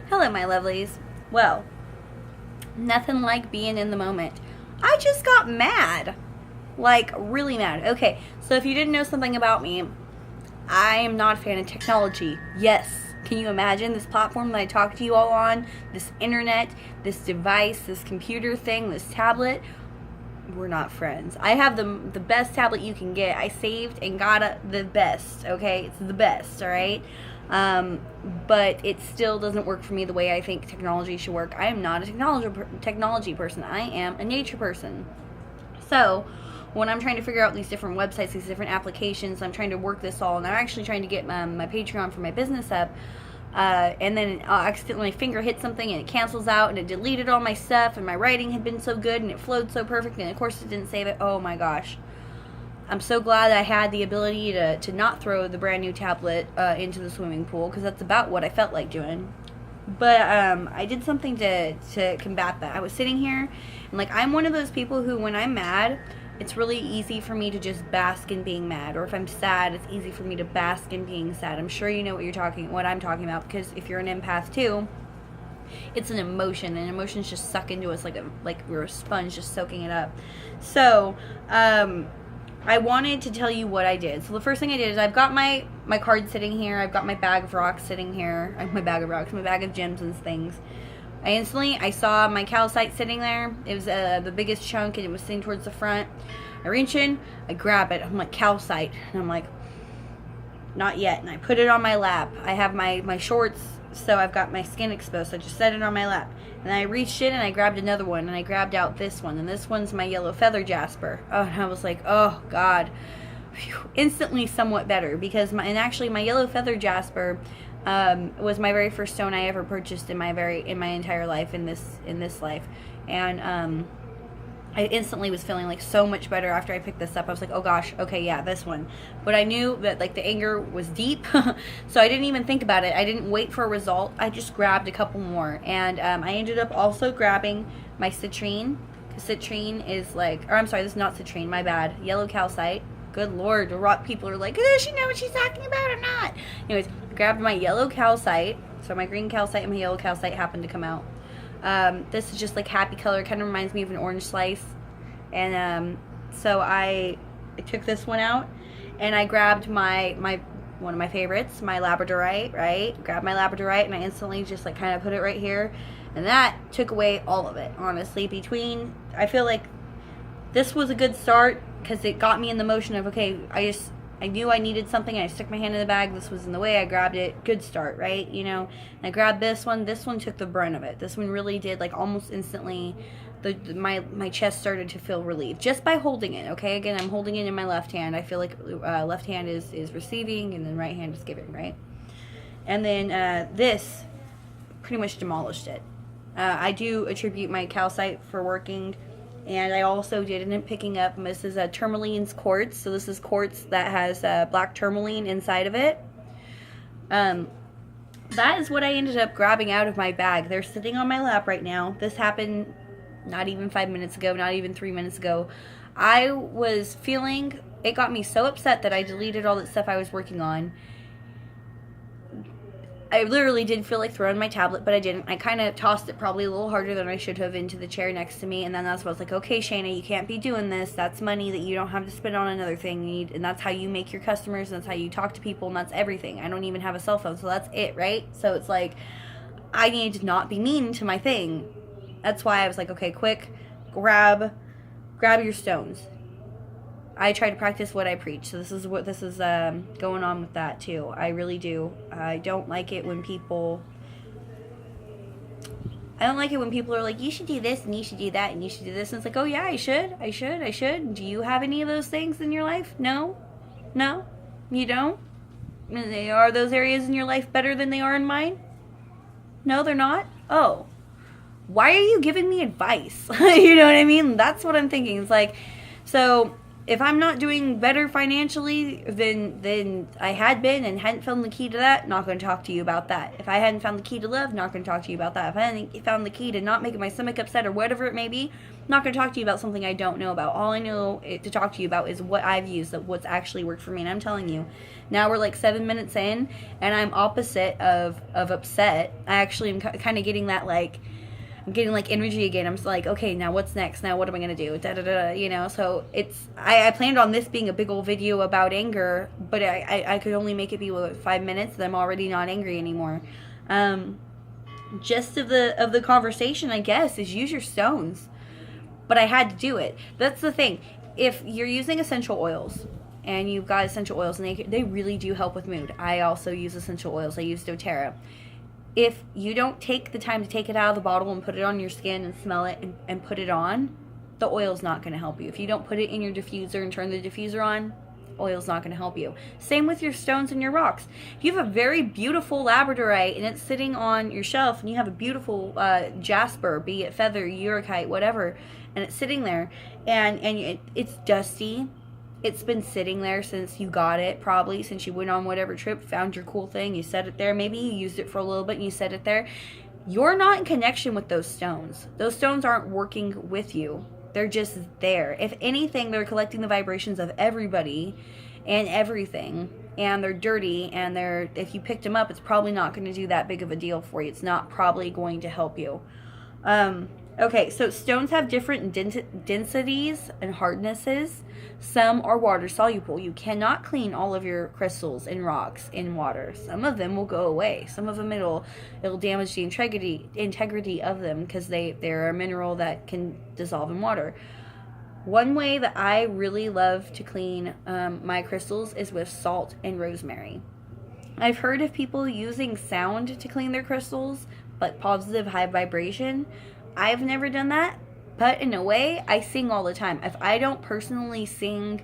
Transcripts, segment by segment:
Hello, my lovelies. Well, nothing like being in the moment. I just got mad. Like, really mad. Okay, so if you didn't know something about me, I am not a fan of technology. Yes. Can you imagine this platform that I talk to you all on? This internet, this device, this computer thing, this tablet? We're not friends. I have the best tablet you can get. I saved and got the best, okay? It's the best, all right? But it still doesn't work for me the way I think technology should work. I am not a technology person. I am a nature person. So when I'm trying to figure out these different websites, these different applications, I'm trying to work this all, and I'm actually trying to get my Patreon for my business up, and then I'll accidentally finger hit something and it cancels out and it deleted all my stuff, and my writing had been so good and it flowed so perfect, and of course it didn't save it. Oh my gosh. I'm so glad I had the ability to not throw the brand new tablet into the swimming pool, because that's about what I felt like doing. But I did something to combat that. I was sitting here, and like, I'm one of those people who, when I'm mad, it's really easy for me to just bask in being mad. Or if I'm sad, it's easy for me to bask in being sad. I'm sure you know what I'm talking about, because if you're an empath too, it's an emotion, and emotions just suck into us like we're a sponge just soaking it up. So I wanted to tell you what I did. So the first thing I did is, I've got my card sitting here. I've got my bag of rocks sitting here. My bag of rocks, my bag of gems and things. I saw my calcite sitting there. It was the biggest chunk, and it was sitting towards the front. I reach in, I grab it. I'm like, calcite. And I'm like, not yet. And I put it on my lap. I have my shorts, so I've got my skin exposed. So I just set it on my lap. And I reached in and I grabbed another one, and I grabbed out this one. And this one's my yellow feather jasper. Oh, and I was like, oh, God. Whew. Instantly somewhat better, because my yellow feather jasper was my very first stone I ever purchased in my entire life, in this life. And I instantly was feeling like so much better after I picked this up. I was like, oh gosh, okay, yeah, this one. But I knew that like the anger was deep, so I didn't even think about it. I didn't wait for a result. I just grabbed a couple more, and I ended up also grabbing my citrine. Citrine is like, or I'm sorry, this is not citrine, my bad. Yellow calcite. Good Lord, the rock people are like, does she know what she's talking about or not? Anyways, grabbed my yellow calcite. So my green calcite and my yellow calcite happened to come out. This is just like happy color, kind of reminds me of an orange slice. And so I took this one out, and I grabbed my one of my favorites, my labradorite, right? Grabbed my labradorite, and I instantly just like kind of put it right here. And that took away all of it, honestly. I feel like this was a good start, because it got me in the motion of, okay, I knew I needed something, and I stuck my hand in the bag. This was in the way. I grabbed it. Good start, right? You know, and I grabbed this one. This one took the brunt of it. This one really did, like, almost instantly, my chest started to feel relieved just by holding it, okay? Again, I'm holding it in my left hand. I feel like left hand is receiving, and then right hand is giving, right? And then this pretty much demolished it. I do attribute my calcite for working. And I also did end up picking up, this is a tourmaline's quartz. So this is quartz that has black tourmaline inside of it. That is what I ended up grabbing out of my bag. They're sitting on my lap right now. This happened not even 5 minutes ago, not even 3 minutes ago. I was feeling, it got me so upset that I deleted all that stuff I was working on. I literally did feel like throwing my tablet, but I didn't. I kind of tossed it probably a little harder than I should have into the chair next to me, and then that's when I was like, okay, Shaenna, you can't be doing this. That's money that you don't have to spend on another thing, and that's how you make your customers, and that's how you talk to people, and that's everything. I don't even have a cell phone, so that's it, right? So it's like, I needed to not be mean to my thing. That's why I was like, okay, quick, grab your stones. I try to practice what I preach, so this is going on with that too. I really do. I don't like it when people are like, you should do this and you should do that and you should do this. And it's like, oh yeah, I should. Do you have any of those things in your life? No, you don't. Are those areas in your life better than they are in mine? No, they're not. Oh, why are you giving me advice? You know what I mean? That's what I'm thinking. It's like, so if I'm not doing better financially than I had been and hadn't found the key to that, not going to talk to you about that. If I hadn't found the key to love, not going to talk to you about that. If I hadn't found the key to not making my stomach upset or whatever it may be, not going to talk to you about something I don't know about. All I know to talk to you about is what I've used, what's actually worked for me. And I'm telling you, now we're like 7 minutes in, and I'm opposite of upset. I actually am kind of getting that like, I'm getting like energy again. I'm just like, okay, now what's next? Now what am I gonna do? Da da da. You know. So it's I planned on this being a big old video about anger, but I could only make it be 5 minutes. And I'm already not angry anymore. Gist of the conversation, I guess, is use your stones. But I had to do it. That's the thing. If you're using essential oils and you've got essential oils and they really do help with mood. I also use essential oils. I use doTERRA. If you don't take the time to take it out of the bottle and put it on your skin and smell it and put it on, the oil's not going to help you. If you don't put it in your diffuser and turn the diffuser on, oil's not going to help you. Same with your stones and your rocks. If you have a very beautiful labradorite and it's sitting on your shelf and you have a beautiful jasper, be it feather, urachite, whatever, and it's sitting there and it's dusty, it's been sitting there since you got it, probably since you went on whatever trip, found your cool thing, you set it there, maybe you used it for a little bit and you set it there. You're not in connection with those stones. Those stones aren't working with you. They're just there. If anything, they're collecting the vibrations of everybody and everything, and they're dirty, and if you picked them up, it's probably not going to do that big of a deal for you. It's not probably going to help you. Okay, so stones have different densities and hardnesses. Some are water soluble. You cannot clean all of your crystals and rocks in water. Some of them will go away. Some of them it'll damage the integrity of them because they're a mineral that can dissolve in water. One way that I really love to clean my crystals is with salt and rosemary. I've heard of people using sound to clean their crystals, but positive high vibration. I've never done that, but in a way, I sing all the time. If I don't personally sing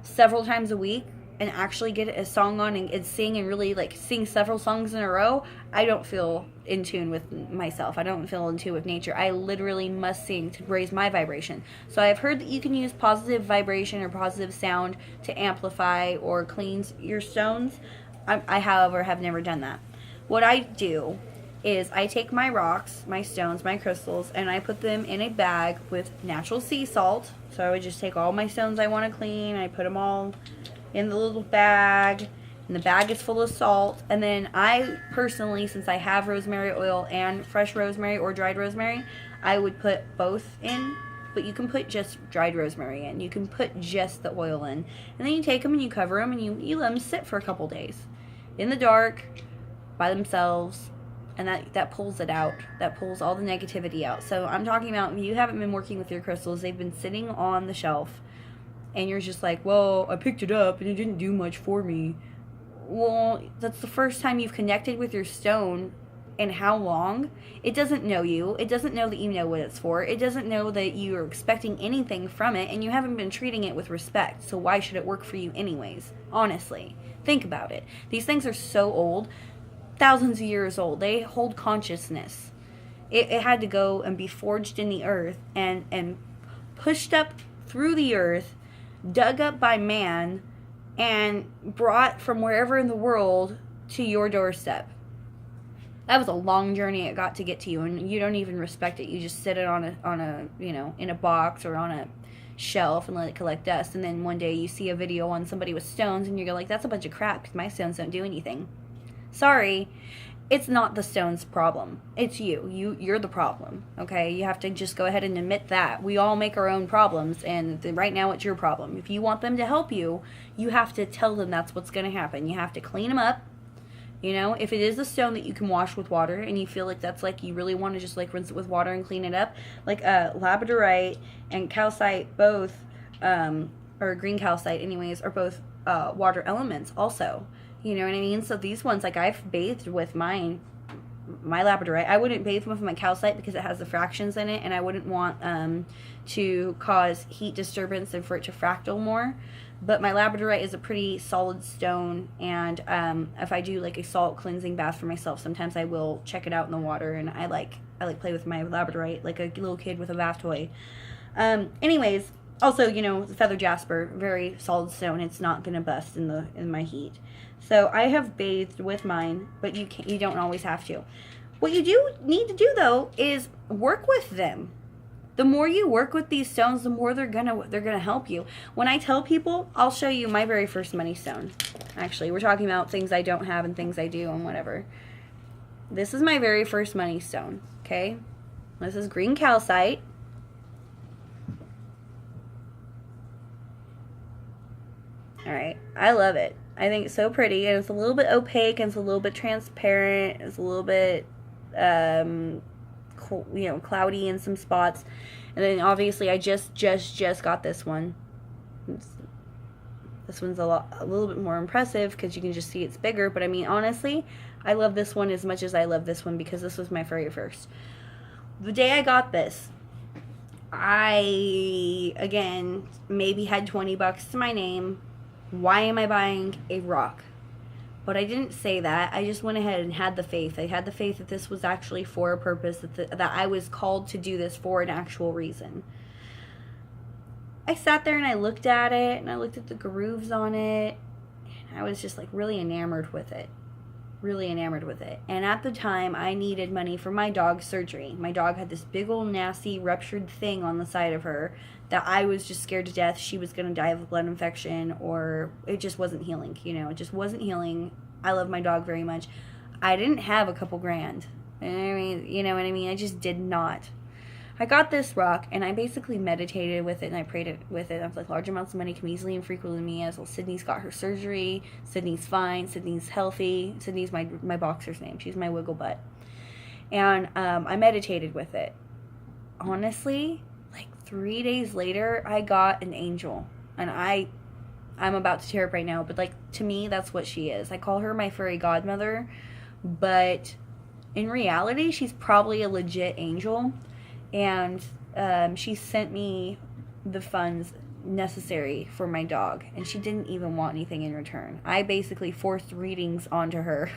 several times a week and actually get a song on and sing and really like sing several songs in a row, I don't feel in tune with myself. I don't feel in tune with nature. I literally must sing to raise my vibration. So I've heard that you can use positive vibration or positive sound to amplify or cleanse your stones. I however, have never done that. What I do is I take my rocks, my stones, my crystals, and I put them in a bag with natural sea salt. So I would just take all my stones I want to clean, I put them all in the little bag, and the bag is full of salt. And then I personally, since I have rosemary oil and fresh rosemary or dried rosemary, I would put both in, but you can put just dried rosemary in. You can put just the oil in. And then you take them and you cover them and you let them sit for a couple days in the dark by themselves. And that pulls it out. That pulls all the negativity out. So I'm talking about if you haven't been working with your crystals, they've been sitting on the shelf, and you're just like, well, I picked it up and it didn't do much for me. Well, that's the first time you've connected with your stone in how long? It doesn't know you. It doesn't know that you know what it's for. It doesn't know that you're expecting anything from it, and you haven't been treating it with respect. So why should it work for you anyways? Honestly, think about it. These things are so old. Thousands of years old. They hold consciousness. It had to go and be forged in the earth and pushed up through the earth, dug up by man, and brought from wherever in the world to your doorstep. That was a long journey it got to get to you, and you don't even respect it. You just sit it on a in a box or on a shelf and let it collect dust. And then one day you see a video on somebody with stones, and you go like, "That's a bunch of crap because my stones don't do anything." Sorry, it's not the stone's problem. It's you. You're the problem, okay? You have to just go ahead and admit that. We all make our own problems, and right now it's your problem. If you want them to help you, you have to tell them that's what's going to happen. You have to clean them up. You know, if it is a stone that you can wash with water and you feel like that's like you really want to just like rinse it with water and clean it up, like labradorite and calcite both, or green calcite anyways, are both water elements also. You know what I mean? So these ones, like I've bathed with my labradorite. I wouldn't bathe with my calcite because it has the fractions in it, and I wouldn't want to cause heat disturbance and for it to fractal more. But my labradorite is a pretty solid stone, and if I do like a salt cleansing bath for myself, sometimes I will check it out in the water, and I like play with my labradorite like a little kid with a bath toy. Anyways, Also, you know, feather jasper, very solid stone. It's not gonna bust in my heat. So I have bathed with mine, but you don't always have to. What you do need to do though is work with them. The more you work with these stones, the more they're gonna help you. When I tell people, I'll show you my very first money stone. Actually, we're talking about things I don't have and things I do and whatever. This is my very first money stone. Okay, this is green calcite. Alright, I love it. I think it's so pretty, and it's a little bit opaque, and it's a little bit transparent, it's a little bit, you know, cloudy in some spots. And then obviously I just got this one. This one's a little bit more impressive because you can just see it's bigger, but I mean, honestly, I love this one as much as I love this one because this was my very first. The day I got this, I, again, maybe had 20 bucks to my name. Why am I buying a rock? But I didn't say that. I just went ahead and had the faith. I had the faith that this was actually for a purpose, that I was called to do this for an actual reason. I sat there and I looked at it, and I looked at the grooves on it, and I was just like really enamored with it. Really enamored with it. And at the time, I needed money for my dog's surgery. My dog had this big old nasty ruptured thing on the side of her that I was just scared to death she was going to die of a blood infection, or it just wasn't healing. You know, it just wasn't healing. I love my dog very much. I didn't have a couple grand. I mean, you know what I mean? I just did not. I got this rock, and I basically meditated with it, and I prayed with it. I was like, large amounts of money come easily and frequently to me. As well, Sydney's got her surgery. Sydney's fine. Sydney's healthy. Sydney's my boxer's name. She's my wiggle butt. And I meditated with it. Honestly, like 3 days later, I got an angel. And I'm about to tear up right now, but like, to me, that's what she is. I call her my fairy godmother, but in reality, she's probably a legit angel. And she sent me the funds necessary for my dog, and she didn't even want anything in return. I basically forced readings onto her.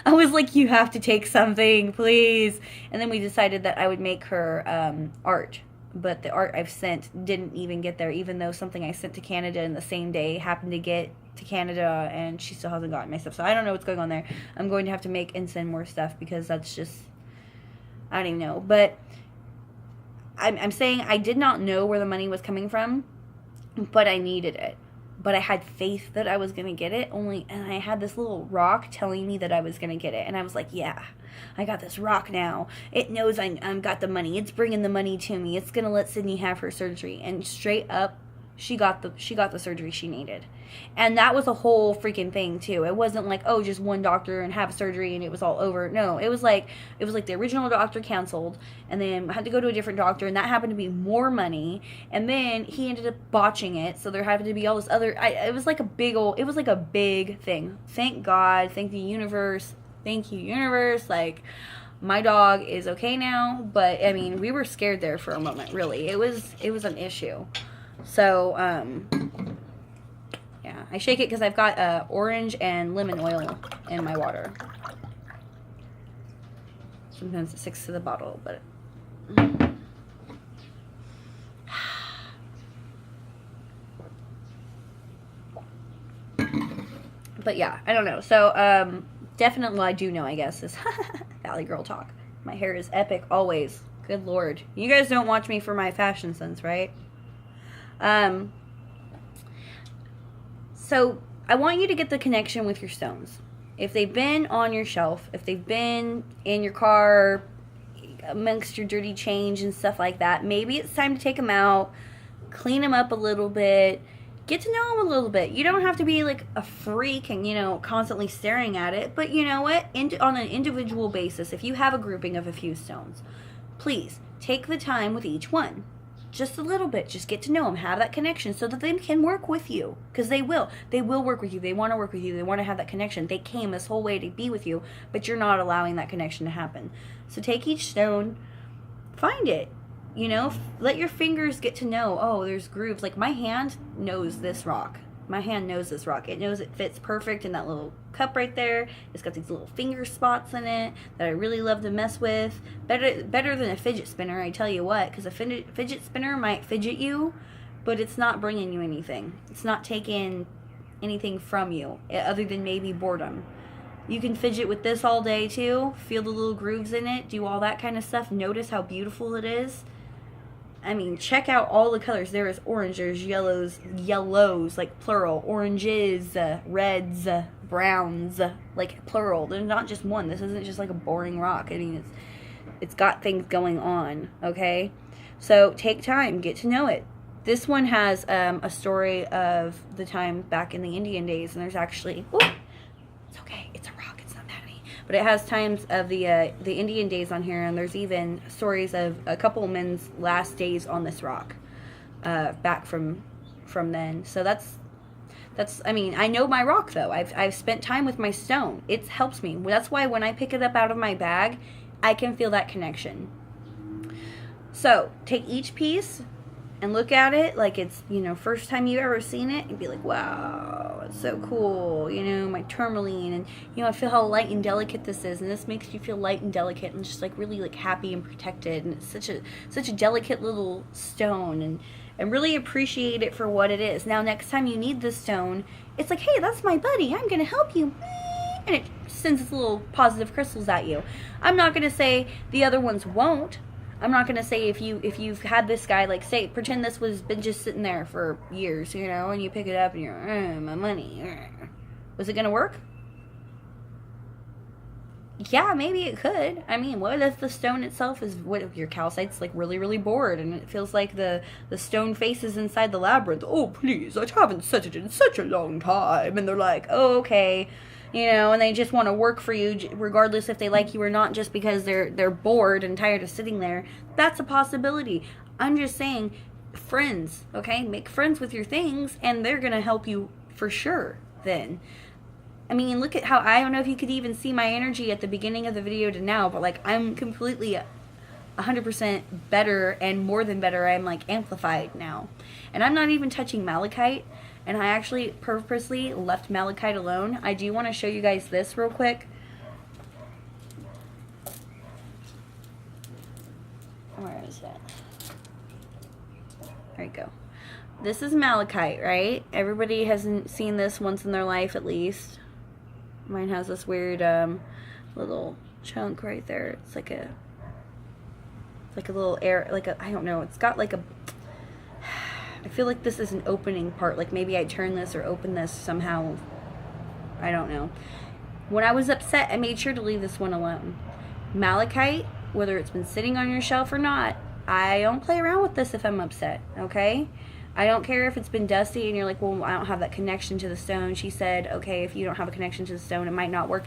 I was like, you have to take something, please. And then we decided that I would make her art, but the art I've sent didn't even get there, even though something I sent to Canada in the same day happened to get to Canada, and she still hasn't gotten my stuff. So I don't know what's going on there. I'm going to have to make and send more stuff because that's just, I don't even know. But I'm saying I did not know where the money was coming from, but I needed it. But I had faith that I was going to get it, and I had this little rock telling me that I was going to get it. And I was like, yeah, I got this rock now. It knows I'm got the money. It's bringing the money to me. It's going to let Sydney have her surgery. And straight up, she got the surgery she needed. And that was a whole freaking thing too. It wasn't like, oh, just one doctor and have surgery and it was all over. No, it was like the original doctor canceled, and then I had to go to a different doctor, and that happened to be more money, and then he ended up botching it, so there happened to be all this other, it was like a big thing. Thank God, thank the universe, thank you universe, like, my dog is okay now, but I mean, we were scared there for a moment, really. It was an issue. So, yeah, I shake it because I've got orange and lemon oil in my water. Sometimes it sticks to the bottle, but... But yeah, I don't know. So, definitely, well, I do know, I guess, is Valley Girl talk. My hair is epic, always. Good Lord. You guys don't watch me for my fashion sense, right? So I want you to get the connection with your stones. If they've been on your shelf, if they've been in your car, amongst your dirty change and stuff like that, maybe it's time to take them out, clean them up a little bit, get to know them a little bit. You don't have to be like a freak and, you know, constantly staring at it, but you know what? On an individual basis, if you have a grouping of a few stones, please take the time with each one. Just a little bit. Just get to know them. Have that connection so that they can work with you. Because they will. They will work with you. They want to work with you. They want to have that connection. They came this whole way to be with you, but you're not allowing that connection to happen. So take each stone, find it. You know, let your fingers get to know, oh, there's grooves. Like my hand knows this rock. my hand knows this rock. It knows it fits perfect in that little cup right there. It's got these little finger spots in it that I really love to mess with. Better than a fidget spinner, I tell you what, because a fidget spinner might fidget you, but it's not bringing you anything. It's not taking anything from you, other than maybe boredom. You can fidget with this all day too. Feel the little grooves in it. Do all that kind of stuff. Notice how beautiful it is. I mean, check out all the colors. There is orange, there's yellows, like plural, oranges, reds, browns, like plural. There's not just one. This isn't just like a boring rock. I mean, it's got things going on, okay? So take time, get to know it. This one has a story of the time back in the Indian days, and there's actually, it's okay, it's a rock, it's not that heavy. But it has times of the Indian days on here, and there's even stories of a couple men's last days on this rock, back from then. So that's. I mean, I know my rock though. I've spent time with my stone. It helps me. That's why when I pick it up out of my bag, I can feel that connection. So take each piece and look at it like it's, first time you've ever seen it, and be like, wow, it's so cool, my tourmaline, and, I feel how light and delicate this is, and this makes you feel light and delicate and just, like, really, like, happy and protected, and it's such a delicate little stone, and really appreciate it for what it is. Now, next time you need this stone, it's like, hey, that's my buddy, I'm going to help you, and it sends its little positive crystals at you. I'm not going to say the other ones won't. I'm not going to say if you've had this guy, like, say, pretend this was been just sitting there for years, and you pick it up and you're, my money. Was it going to work? Yeah, maybe it could. I mean, what if the stone itself is, what if your calcite's, like, really, really bored, and it feels like the stone faces inside the labyrinth? Oh, please, I haven't set it in such a long time. And they're like, oh, okay. And they just want to work for you regardless if they like you or not, just because they're bored and tired of sitting there. That's a possibility. I'm just saying, friends, okay? Make friends with your things, and they're going to help you for sure then. I mean, look at how, I don't know if you could even see my energy at the beginning of the video to now, but, like, I'm completely 100% better, and more than better. I'm, like, amplified now. And I'm not even touching malachite. And I actually purposely left malachite alone. I do want to show you guys this real quick. Where is it? There you go. This is malachite, right? Everybody hasn't seen this once in their life at least. Mine has this weird little chunk right there. It's like a little air, I don't know. It's got like a, I feel like this is an opening part. Like maybe I turn this or open this somehow. I don't know. When I was upset, I made sure to leave this one alone. Malachite, whether it's been sitting on your shelf or not, I don't play around with this if I'm upset, okay? I don't care if it's been dusty and you're like, well, I don't have that connection to the stone. She said, okay, if you don't have a connection to the stone, it might not work.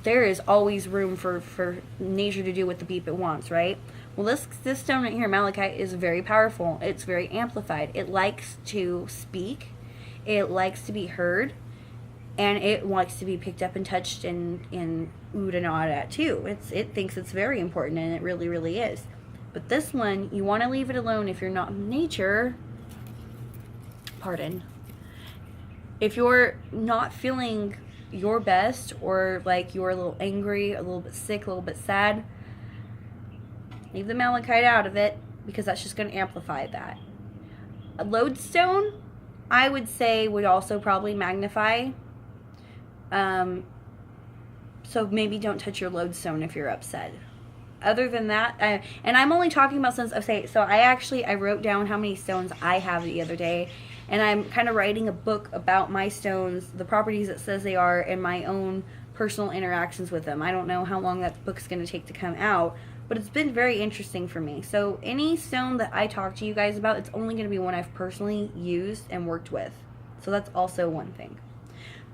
There is always room for nature to do what the beep it wants, right? Well, this stone right here, malachite, is very powerful. It's very amplified. It likes to speak. It likes to be heard. And it likes to be picked up and touched and oohed and awed at, too. It thinks it's very important, and it really, really is. But this one, you want to leave it alone if you're not in nature. Pardon. If you're not feeling your best, or like you're a little angry, a little bit sick, a little bit sad, leave the malachite out of it, because that's just going to amplify that. A lodestone, I would say, would also probably magnify. So maybe don't touch your lodestone if you're upset. Other than that, and I'm only talking about stones. Okay, so I wrote down how many stones I have the other day, and I'm kind of writing a book about my stones, the properties it says they are, and my own personal interactions with them. I don't know how long that book's going to take to come out, but it's been very interesting for me. So any stone that I talk to you guys about, it's only going to be one I've personally used and worked with. So that's also one thing.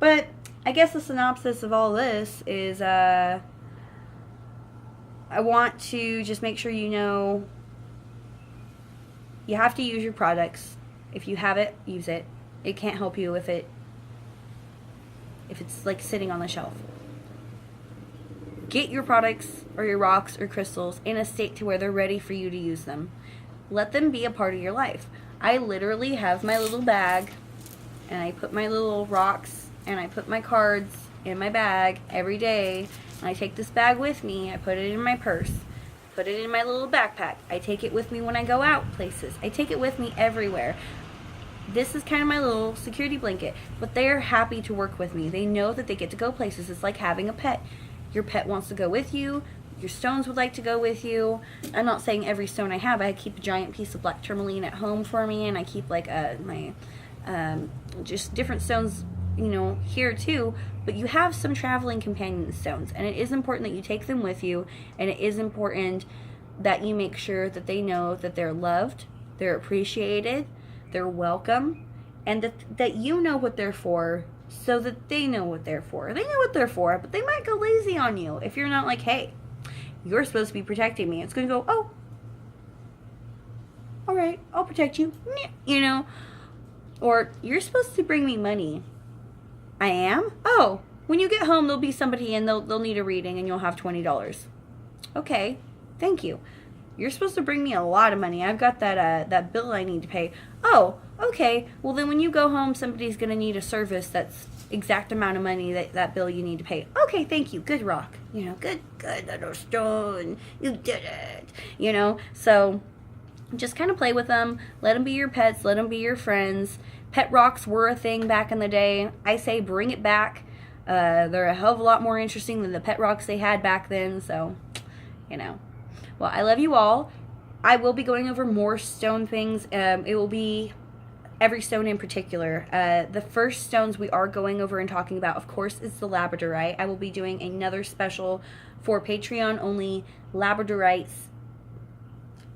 But I guess the synopsis of all this is, I want to just make sure you know you have to use your products. If you have it, use it. It can't help you if it's like sitting on the shelf. Get your products or your rocks or crystals in a state to where they're ready for you to use them. Let them be a part of your life. I literally have my little bag and I put my little rocks and I put my cards in my bag every day. And I take this bag with me. I put it in my purse. Put it in my little backpack. I take it with me when I go out places. I take it with me everywhere. This is kind of my little security blanket. But they're happy to work with me. They know that they get to go places. It's like having a pet. Your pet wants to go with you. Your stones would like to go with you. I'm not saying every stone I have. I keep a giant piece of black tourmaline at home for me, and I keep like my just different stones, you know, here too. But you have some traveling companion stones, and it is important that you take them with you, and it is important that you make sure that they know that they're loved, they're appreciated, they're welcome, and that you know what they're for, so that they know what they're for. They know what they're for, but they might go lazy on you if you're not like, hey, you're supposed to be protecting me. It's going to go, oh, all right, I'll protect you, you know. Or, you're supposed to bring me money. I am? Oh, when you get home, there'll be somebody and they'll need a reading and you'll have $20. Okay, thank you. You're supposed to bring me a lot of money. I've got that bill I need to pay. Oh, okay. Well, then when you go home, somebody's going to need a service that's exact amount of money that bill you need to pay. Okay, thank you. Good rock. You know, good little stone. You did it. You know, so just kind of play with them. Let them be your pets. Let them be your friends. Pet rocks were a thing back in the day. I say bring it back. They're a hell of a lot more interesting than the pet rocks they had back then. So, you know. Well, I love you all. I will be going over more stone things. It will be every stone in particular. The first stones we are going over and talking about, of course, is the labradorite. I will be doing another special for Patreon-only labradorites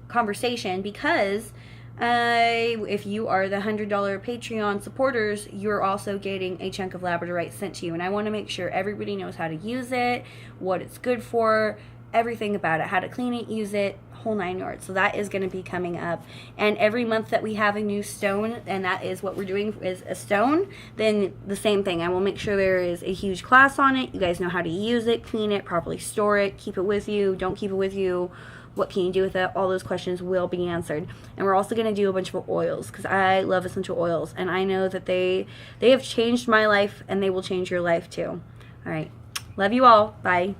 conversation because if you are the $100 Patreon supporters, you're also getting a chunk of labradorite sent to you. And I want to make sure everybody knows how to use it, what it's good for, everything about it, how to clean it, use it, whole 9 yards. So that is going to be coming up. And every month that we have a new stone, and that is what we're doing, is a stone, then the same thing. I will make sure there is a huge class on it. You guys know how to use it, clean it, properly store it, keep it with you, don't keep it with you. What can you do with it? All those questions will be answered. And we're also going to do a bunch of oils because I love essential oils. And I know that they have changed my life and they will change your life too. All right. Love you all. Bye.